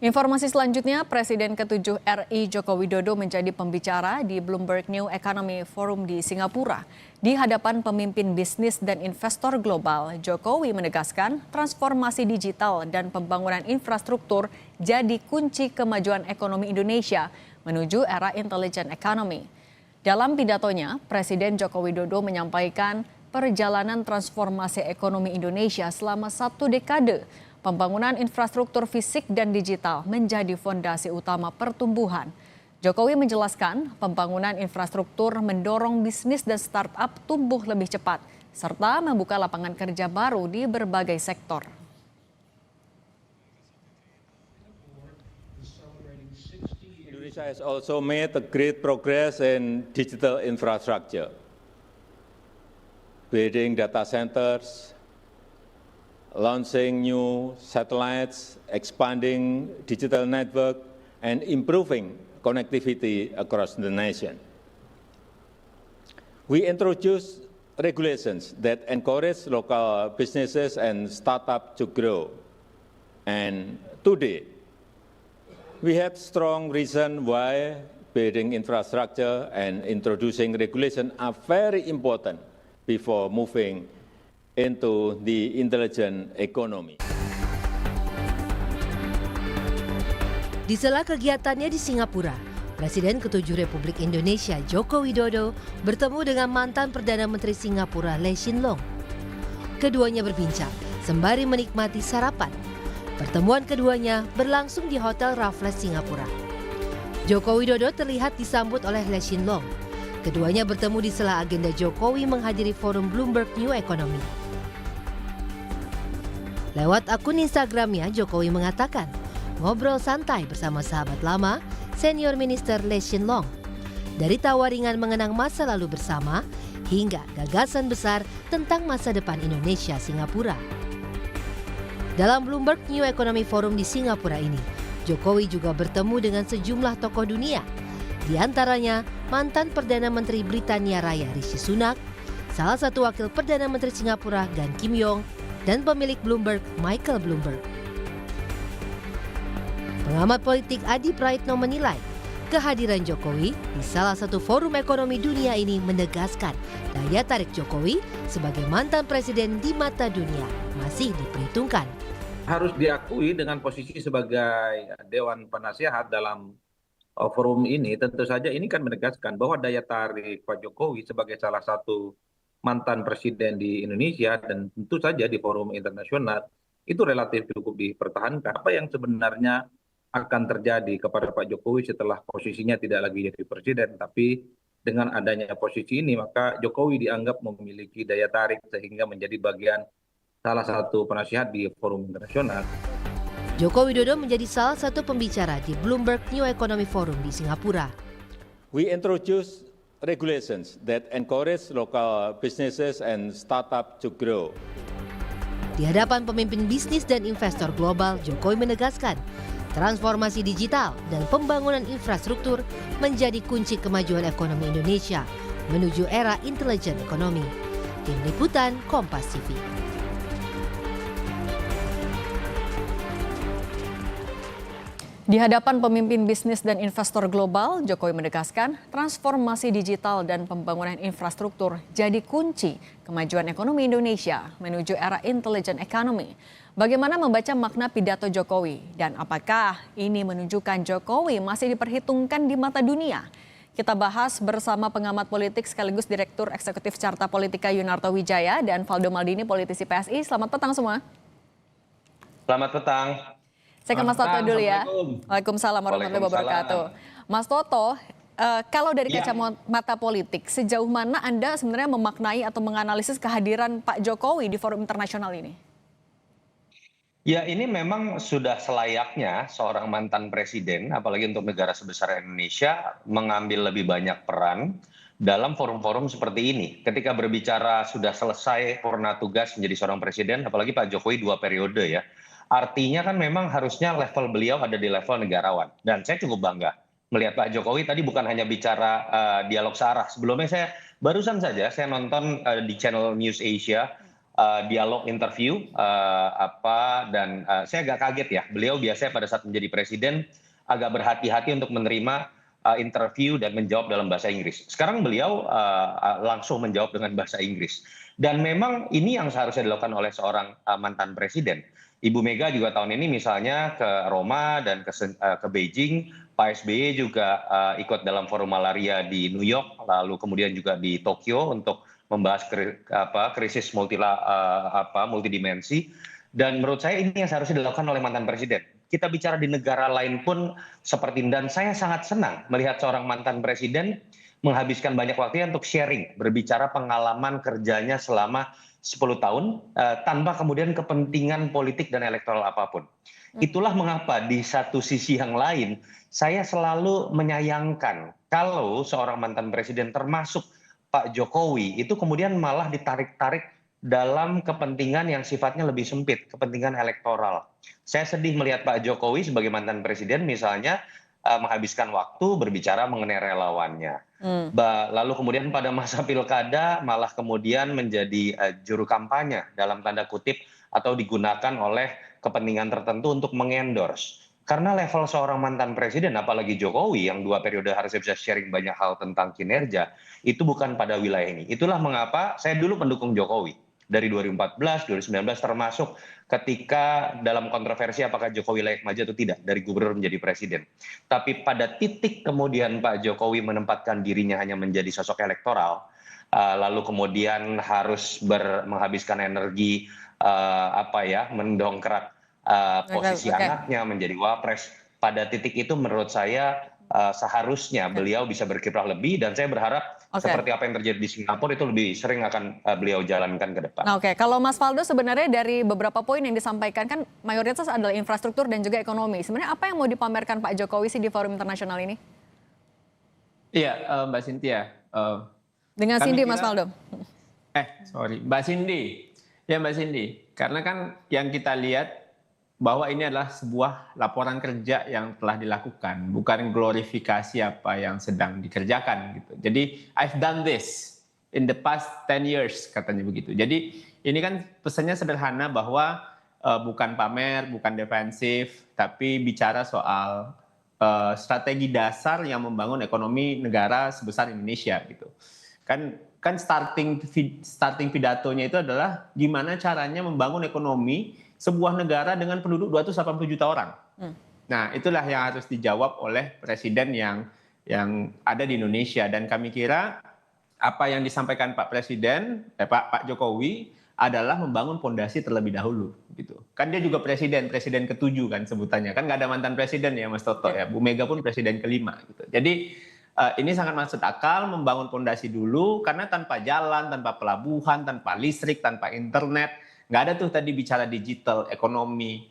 Informasi selanjutnya, Presiden ke-7 RI Joko Widodo menjadi pembicara di Bloomberg New Economy Forum di Singapura. Di hadapan pemimpin bisnis dan investor global, Jokowi menegaskan transformasi digital dan pembangunan infrastruktur jadi kunci kemajuan ekonomi Indonesia menuju era intelligent economy. Dalam pidatonya, Presiden Joko Widodo menyampaikan perjalanan transformasi ekonomi Indonesia selama 1 dekade. Pembangunan infrastruktur fisik dan digital menjadi fondasi utama pertumbuhan. Jokowi menjelaskan pembangunan infrastruktur mendorong bisnis dan startup tumbuh lebih cepat, serta membuka lapangan kerja baru di berbagai sektor. Indonesia has also made a great progress in digital infrastructure, building data centers, launching new satellites, expanding digital network, and improving connectivity across the nation. We introduced regulations that encourage local businesses and startups to grow. And today, we have strong reason why building infrastructure and introducing regulation are very important before moving into the intelligent economy. Di sela kegiatannya di Singapura, Presiden ke-7 Republik Indonesia Joko Widodo bertemu dengan mantan Perdana Menteri Singapura Lee Hsien Loong. Keduanya berbincang sembari menikmati sarapan. Pertemuan keduanya berlangsung di Hotel Raffles Singapura. Joko Widodo terlihat disambut oleh Lee Hsien Loong. Keduanya bertemu di sela agenda Jokowi menghadiri forum Bloomberg New Economy. Lewat akun Instagramnya, Jokowi mengatakan ngobrol santai bersama sahabat lama, senior minister Lee Hsien Loong. Dari tawaringan mengenang masa lalu bersama, hingga gagasan besar tentang masa depan Indonesia-Singapura. Dalam Bloomberg New Economy Forum di Singapura ini, Jokowi juga bertemu dengan sejumlah tokoh dunia. Di antaranya mantan Perdana Menteri Britania Raya Rishi Sunak, salah satu wakil Perdana Menteri Singapura Gan Kim Yong, dan pemilik Bloomberg Michael Bloomberg. Pengamat politik Adi Praitno menilai kehadiran Jokowi di salah satu forum ekonomi dunia ini menegaskan daya tarik Jokowi sebagai mantan presiden di mata dunia masih diperhitungkan. Harus diakui dengan posisi sebagai Dewan Penasehat dalam forum ini, tentu saja ini kan menegaskan bahwa daya tarik Pak Jokowi sebagai salah satu mantan presiden di Indonesia dan tentu saja di forum internasional itu relatif cukup dipertahankan. Apa yang sebenarnya akan terjadi kepada Pak Jokowi setelah posisinya tidak lagi jadi presiden, tapi dengan adanya posisi ini maka Jokowi dianggap memiliki daya tarik sehingga menjadi bagian salah satu penasihat di forum internasional. Joko Widodo menjadi salah satu pembicara di Bloomberg New Economy Forum di Singapura. We introduce regulations that encourage local businesses and startups to grow. Di hadapan pemimpin bisnis dan investor global, Jokowi menegaskan transformasi digital dan pembangunan infrastruktur menjadi kunci kemajuan ekonomi Indonesia menuju era intelligent economy. Tim Liputan Kompas TV. Di hadapan pemimpin bisnis dan investor global, Jokowi menegaskan transformasi digital dan pembangunan infrastruktur jadi kunci kemajuan ekonomi Indonesia menuju era intelligent economy. Bagaimana membaca makna pidato Jokowi dan apakah ini menunjukkan Jokowi masih diperhitungkan di mata dunia? Kita bahas bersama pengamat politik sekaligus Direktur Eksekutif Carta Politika Yunarto Wijaya dan Valdo Maldini, politisi PSI. Selamat petang semua. Selamat petang. Saya ke Mas Toto dulu ya. Waalaikumsalam warahmatullahi wabarakatuh. Mas Toto, kalau dari kacamata politik, sejauh mana Anda sebenarnya memaknai atau menganalisis kehadiran Pak Jokowi di forum internasional ini? Ya, ini memang sudah selayaknya seorang mantan presiden, apalagi untuk negara sebesar Indonesia, mengambil lebih banyak peran dalam forum-forum seperti ini. Ketika berbicara sudah selesai purna tugas menjadi seorang presiden, apalagi Pak Jokowi 2 periode ya. Artinya kan memang harusnya level beliau ada di level negarawan. Dan saya cukup bangga melihat Pak Jokowi tadi bukan hanya bicara dialog searah. Sebelumnya barusan saja saya nonton di channel News Asia dialog interview dan saya agak kaget ya. Beliau biasanya pada saat menjadi presiden agak berhati-hati untuk menerima interview dan menjawab dalam bahasa Inggris. Sekarang beliau langsung menjawab dengan bahasa Inggris. Dan memang ini yang seharusnya dilakukan oleh seorang mantan presiden. Ibu Mega juga tahun ini misalnya ke Roma dan ke Beijing, Pak SBY juga ikut dalam forum malaria di New York, lalu kemudian juga di Tokyo untuk membahas krisis multidimensi. Dan menurut saya ini yang seharusnya dilakukan oleh mantan presiden. Kita bicara di negara lain pun seperti, dan saya sangat senang melihat seorang mantan presiden menghabiskan banyak waktunya untuk sharing, berbicara pengalaman kerjanya selama 10 tahun tanpa kemudian kepentingan politik dan elektoral apapun. Itulah mengapa di satu sisi yang lain saya selalu menyayangkan kalau seorang mantan presiden termasuk Pak Jokowi itu kemudian malah ditarik-tarik dalam kepentingan yang sifatnya lebih sempit, kepentingan elektoral. Saya sedih melihat Pak Jokowi sebagai mantan presiden misalnya menghabiskan waktu berbicara mengenai relawannya. Lalu kemudian pada masa pilkada malah kemudian menjadi juru kampanye dalam tanda kutip atau digunakan oleh kepentingan tertentu untuk mengendorse. Karena level seorang mantan presiden, apalagi Jokowi yang 2 periode harusnya bisa sharing banyak hal tentang kinerja, itu bukan pada wilayah ini. Itulah mengapa saya dulu pendukung Jokowi. Dari 2014, 2019 termasuk ketika dalam kontroversi apakah Jokowi layak maju atau tidak dari gubernur menjadi presiden. Tapi pada titik kemudian Pak Jokowi menempatkan dirinya hanya menjadi sosok elektoral, lalu kemudian harus menghabiskan energi mendongkrak posisi anaknya menjadi wapres. Pada titik itu menurut saya seharusnya beliau bisa berkiprah lebih, dan saya berharap seperti apa yang terjadi di Singapura itu lebih sering akan beliau jalankan ke depan. Nah, oke. Kalau Mas Faldo sebenarnya dari beberapa poin yang disampaikan kan mayoritas adalah infrastruktur dan juga ekonomi. Sebenarnya apa yang mau dipamerkan Pak Jokowi sih di forum internasional ini? Iya, Mbak Cynthia. Dengan Cindy, Mas Faldo. Mbak Cindy. Ya Mbak Cindy, karena kan yang kita lihat bahwa ini adalah sebuah laporan kerja yang telah dilakukan, bukan glorifikasi apa yang sedang dikerjakan gitu. Jadi I've done this in the past 10 years katanya begitu. Jadi ini kan pesannya sederhana bahwa bukan pamer, bukan defensif, tapi bicara soal strategi dasar yang membangun ekonomi negara sebesar Indonesia gitu. Kan starting pidatonya itu adalah gimana caranya membangun ekonomi sebuah negara dengan penduduk 280 juta orang. Nah, itulah yang harus dijawab oleh presiden yang ada di Indonesia, dan kami kira apa yang disampaikan Pak Presiden, Pak Jokowi adalah membangun fondasi terlebih dahulu gitu. Kan dia juga presiden ke-7 kan sebutannya. Kan nggak ada mantan presiden ya Mas Toto ya. Bu Mega pun presiden ke-5 gitu. Jadi ini sangat masuk akal membangun fondasi dulu, karena tanpa jalan, tanpa pelabuhan, tanpa listrik, tanpa internet, nggak ada tuh tadi bicara digital, ekonomi,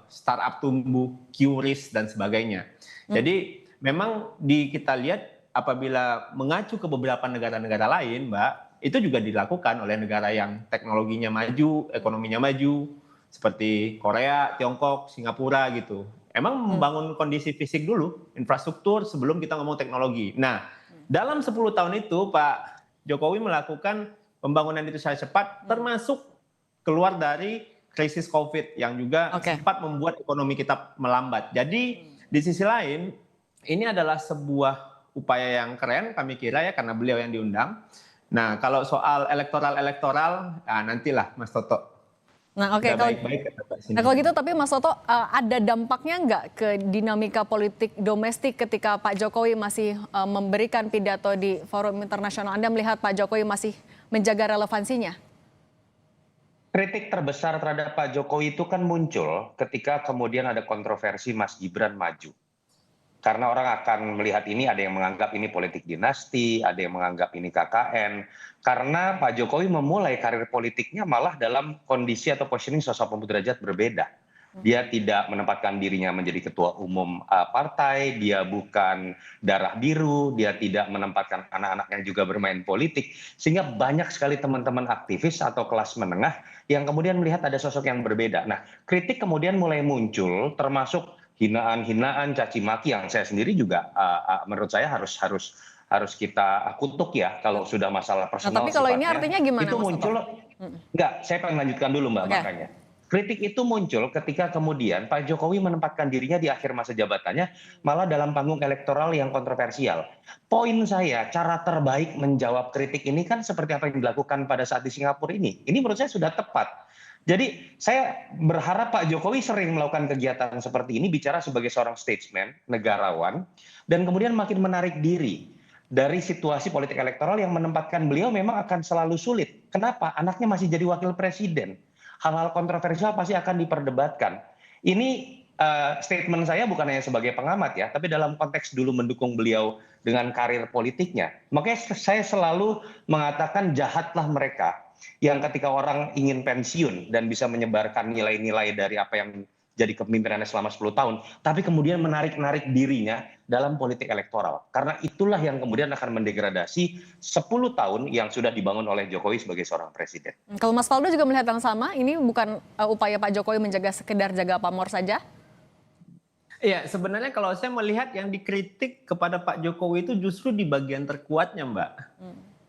startup tumbuh, QRIS dan sebagainya. Jadi memang kita lihat apabila mengacu ke beberapa negara-negara lain, Mbak, itu juga dilakukan oleh negara yang teknologinya maju, ekonominya maju, seperti Korea, Tiongkok, Singapura gitu. Emang membangun kondisi fisik dulu, infrastruktur sebelum kita ngomong teknologi. Nah, dalam 10 tahun itu Pak Jokowi melakukan pembangunan itu secara cepat, termasuk keluar dari krisis COVID yang juga sempat membuat ekonomi kita melambat. Jadi di sisi lain, ini adalah sebuah upaya yang keren kami kira ya, karena beliau yang diundang. Nah, kalau soal elektoral, nantilah Mas Toto. Nah, oke. Kalau gitu, tapi Mas Toto, ada dampaknya nggak ke dinamika politik domestik ketika Pak Jokowi masih memberikan pidato di forum internasional? Anda melihat Pak Jokowi masih menjaga relevansinya? Kritik terbesar terhadap Pak Jokowi itu kan muncul ketika kemudian ada kontroversi Mas Gibran maju. Karena orang akan melihat ini, ada yang menganggap ini politik dinasti, ada yang menganggap ini KKN. Karena Pak Jokowi memulai karir politiknya malah dalam kondisi atau positioning sosok Pembu derajat berbeda. Dia tidak menempatkan dirinya menjadi ketua umum partai, dia bukan darah biru, dia tidak menempatkan anak-anaknya juga bermain politik. Sehingga banyak sekali teman-teman aktivis atau kelas menengah yang kemudian melihat ada sosok yang berbeda. Nah, kritik kemudian mulai muncul, termasuk hinaan-hinaan, caci maki yang saya sendiri juga menurut saya harus harus kita kutuk ya kalau sudah masalah Nah, personal tapi kalau ini sifatnya. artinya gimana, Itu Mas Toto? muncul, enggak, saya pengen lanjutkan dulu Mbak Oke. makanya. Kritik itu muncul ketika kemudian Pak Jokowi menempatkan dirinya di akhir masa jabatannya malah dalam panggung elektoral yang kontroversial. Poin saya, cara terbaik menjawab kritik ini kan seperti apa yang dilakukan pada saat di Singapura ini. Ini menurut saya sudah tepat. Jadi saya berharap Pak Jokowi sering melakukan kegiatan seperti ini, bicara sebagai seorang statesman, negarawan, dan kemudian makin menarik diri dari situasi politik elektoral yang menempatkan beliau memang akan selalu sulit. Kenapa? Anaknya masih jadi wakil presiden. Hal-hal kontroversial pasti akan diperdebatkan. Ini statement saya bukan hanya sebagai pengamat ya, tapi dalam konteks dulu mendukung beliau dengan karir politiknya. Makanya saya selalu mengatakan jahatlah mereka yang ketika orang ingin pensiun dan bisa menyebarkan nilai-nilai dari apa yang jadi kepemimpinannya selama 10 tahun, tapi kemudian menarik-narik dirinya dalam politik elektoral. Karena itulah yang kemudian akan mendegradasi 10 tahun yang sudah dibangun oleh Jokowi sebagai seorang presiden. Kalau Mas Faldo juga melihat yang sama, ini bukan upaya Pak Jokowi menjaga sekedar jaga pamor saja? Iya, sebenarnya kalau saya melihat yang dikritik kepada Pak Jokowi itu justru di bagian terkuatnya, Mbak.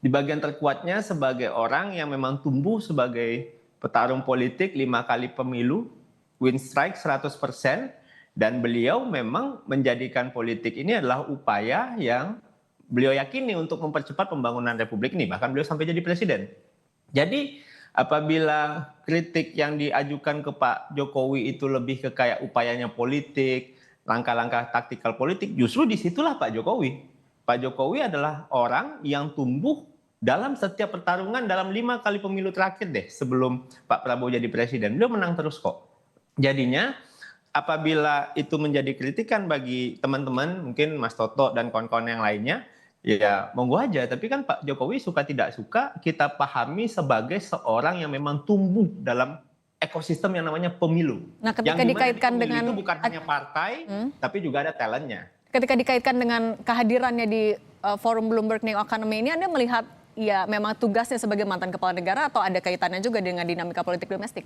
Di bagian terkuatnya sebagai orang yang memang tumbuh sebagai petarung politik 5 kali pemilu, win strike 100%, dan beliau memang menjadikan politik ini adalah upaya yang beliau yakini untuk mempercepat pembangunan Republik ini. Bahkan beliau sampai jadi presiden. Jadi apabila kritik yang diajukan ke Pak Jokowi itu lebih ke kayak upayanya politik, langkah-langkah taktikal politik, justru disitulah Pak Jokowi. Pak Jokowi adalah orang yang tumbuh dalam setiap pertarungan dalam 5 kali pemilu terakhir deh sebelum Pak Prabowo jadi presiden. Beliau menang terus kok. Jadinya apabila itu menjadi kritikan bagi teman-teman, mungkin Mas Toto dan kawan-kawan yang lainnya, ya monggo aja. Tapi kan Pak Jokowi suka tidak suka kita pahami sebagai seorang yang memang tumbuh dalam ekosistem yang namanya pemilu. Nah, ketika yang dikaitkan pemilu dengan itu bukan hanya partai, tapi juga ada talentnya. ketika dikaitkan dengan kehadirannya di forum Bloomberg New Economy ini, Anda melihat ya memang tugasnya sebagai mantan kepala negara atau ada kaitannya juga dengan dinamika politik domestik?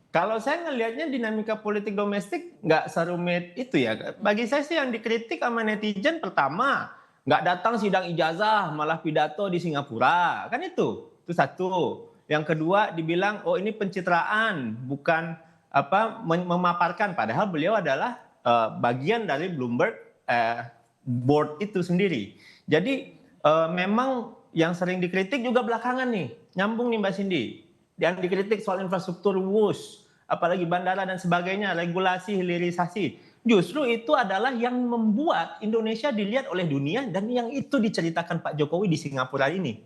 Kalau saya ngelihatnya dinamika politik domestik nggak serumit itu ya. Bagi saya sih yang dikritik sama netizen pertama, nggak datang sidang ijazah malah pidato di Singapura. Kan itu satu. Yang kedua dibilang oh ini pencitraan, bukan memaparkan. Padahal beliau adalah bagian dari Bloomberg board itu sendiri. Jadi memang yang sering dikritik juga belakangan nih. Nyambung nih Mbak Cindy. Yang dikritik soal infrastruktur WUS, apalagi bandara dan sebagainya, regulasi, hilirisasi. Justru itu adalah yang membuat Indonesia dilihat oleh dunia dan yang itu diceritakan Pak Jokowi di Singapura ini.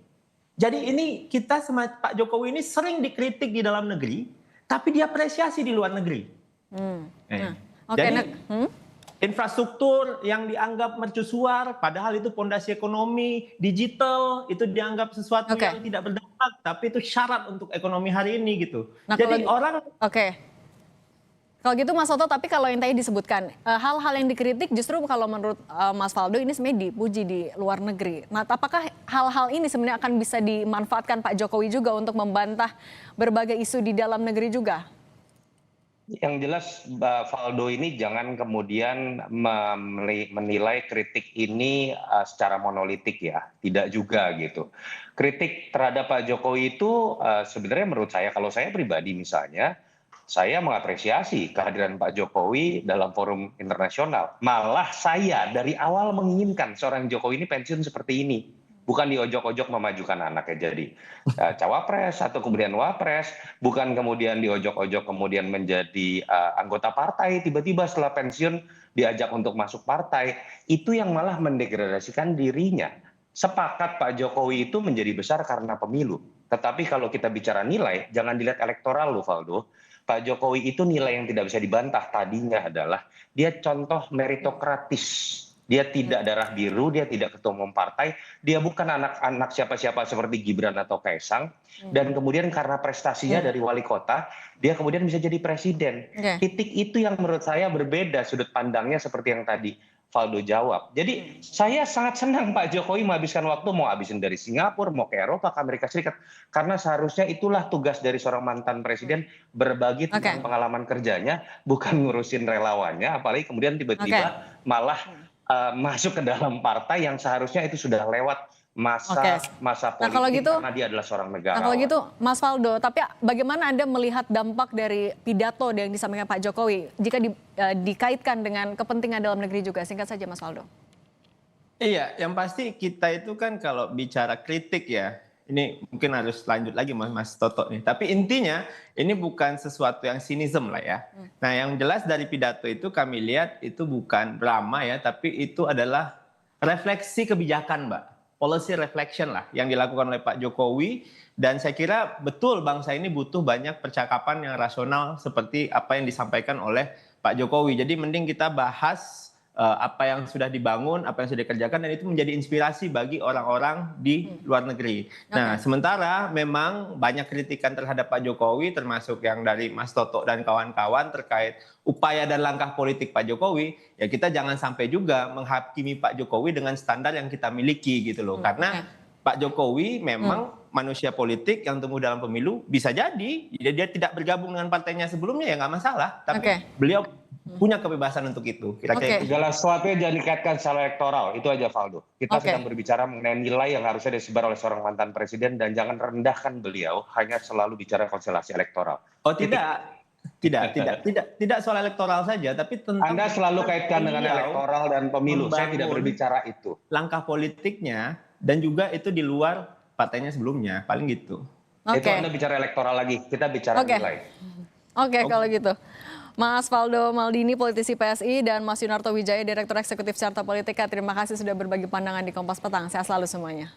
Jadi ini kita sama Pak Jokowi ini sering dikritik di dalam negeri, tapi diapresiasi di luar negeri. Oke, Jadi nah, infrastruktur yang dianggap mercusuar, padahal itu fondasi ekonomi, digital itu dianggap sesuatu yang tidak berdampak, tapi itu syarat untuk ekonomi hari ini gitu. Nah, jadi orang kalau gitu Mas Toto, tapi kalau yang tadi disebutkan hal-hal yang dikritik justru kalau menurut Mas Faldo ini sebenarnya dipuji di luar negeri. Nah, apakah hal-hal ini sebenarnya akan bisa dimanfaatkan Pak Jokowi juga untuk membantah berbagai isu di dalam negeri juga? Yang jelas Mbak Faldo ini jangan kemudian menilai kritik ini secara monolitik ya, tidak juga gitu. Kritik terhadap Pak Jokowi itu sebenarnya menurut saya, kalau saya pribadi misalnya, saya mengapresiasi kehadiran Pak Jokowi dalam forum internasional. Malah saya dari awal menginginkan seorang Jokowi ini pensiun seperti ini. Bukan diojok-ojok memajukan anaknya jadi cawapres atau kemudian wapres, bukan kemudian diojok-ojok kemudian menjadi anggota partai, tiba-tiba setelah pensiun diajak untuk masuk partai, itu yang malah mendegradasikan dirinya. Sepakat Pak Jokowi itu menjadi besar karena pemilu, tetapi kalau kita bicara nilai, jangan dilihat elektoral loh Valdo. Pak Jokowi itu nilai yang tidak bisa dibantah tadinya adalah dia contoh meritokratis. Dia tidak darah biru, dia tidak ketua umum partai, dia bukan anak-anak siapa-siapa seperti Gibran atau Kaisang, dan kemudian karena prestasinya dari wali kota, dia kemudian bisa jadi presiden. Titik itu yang menurut saya berbeda sudut pandangnya seperti yang tadi Valdo jawab. Jadi saya sangat senang Pak Jokowi menghabiskan waktu, mau habisin dari Singapura, mau ke Eropa, ke Amerika Serikat, karena seharusnya itulah tugas dari seorang mantan presiden, berbagi tentang pengalaman kerjanya, bukan ngurusin relawannya, apalagi kemudian tiba-tiba malah masuk ke dalam partai yang seharusnya itu sudah lewat Oke. masa Nah, kalau politik gitu- karena dia adalah seorang Nah negarawan. kalau gitu Mas Faldo, tapi bagaimana Anda melihat dampak dari pidato yang disampaikan Pak Jokowi jika dikaitkan dengan kepentingan dalam negeri juga? Singkat saja Mas Faldo. Iya, yang pasti kita itu kan kalau bicara kritik ya, ini mungkin harus lanjut lagi Mas Toto nih. Tapi intinya ini bukan sesuatu yang sinism lah ya. Nah yang jelas dari pidato itu kami lihat itu bukan drama ya, tapi itu adalah refleksi kebijakan Mbak. Policy reflection lah yang dilakukan oleh Pak Jokowi. Dan saya kira betul bangsa ini butuh banyak percakapan yang rasional seperti apa yang disampaikan oleh Pak Jokowi. Jadi mending kita bahas apa yang sudah dibangun, apa yang sudah dikerjakan, dan itu menjadi inspirasi bagi orang-orang di luar negeri. Nah, sementara memang banyak kritikan terhadap Pak Jokowi, termasuk yang dari Mas Toto dan kawan-kawan terkait upaya dan langkah politik Pak Jokowi, ya kita jangan sampai juga menghakimi Pak Jokowi dengan standar yang kita miliki gitu loh. Karena Pak Jokowi memang manusia politik yang tumbuh dalam pemilu, bisa jadi dia tidak bergabung dengan partainya sebelumnya ya nggak masalah, tapi beliau punya kebebasan untuk itu. Kira-kira itu. Segala sesuatu yang jangan dikaitkan secara elektoral, itu aja Valdo. Kita sedang berbicara mengenai nilai yang harusnya disebar oleh seorang mantan presiden dan jangan rendahkan beliau hanya selalu bicara konstelasi elektoral. Oh tidak soal elektoral saja, tapi tentang Anda selalu kaitkan dengan beliau elektoral dan pemilu. Saya tidak membangun berbicara itu. langkah politiknya dan juga itu di luar partainya sebelumnya, paling gitu. Itu Anda bicara elektoral lagi, kita bicara nilai. Oke, kalau gitu. Mas Faldo Maldini, politisi PSI, dan Mas Yunarto Wijaya, Direktur Eksekutif Carta Politika, terima kasih sudah berbagi pandangan di Kompas Petang. Sehat selalu semuanya.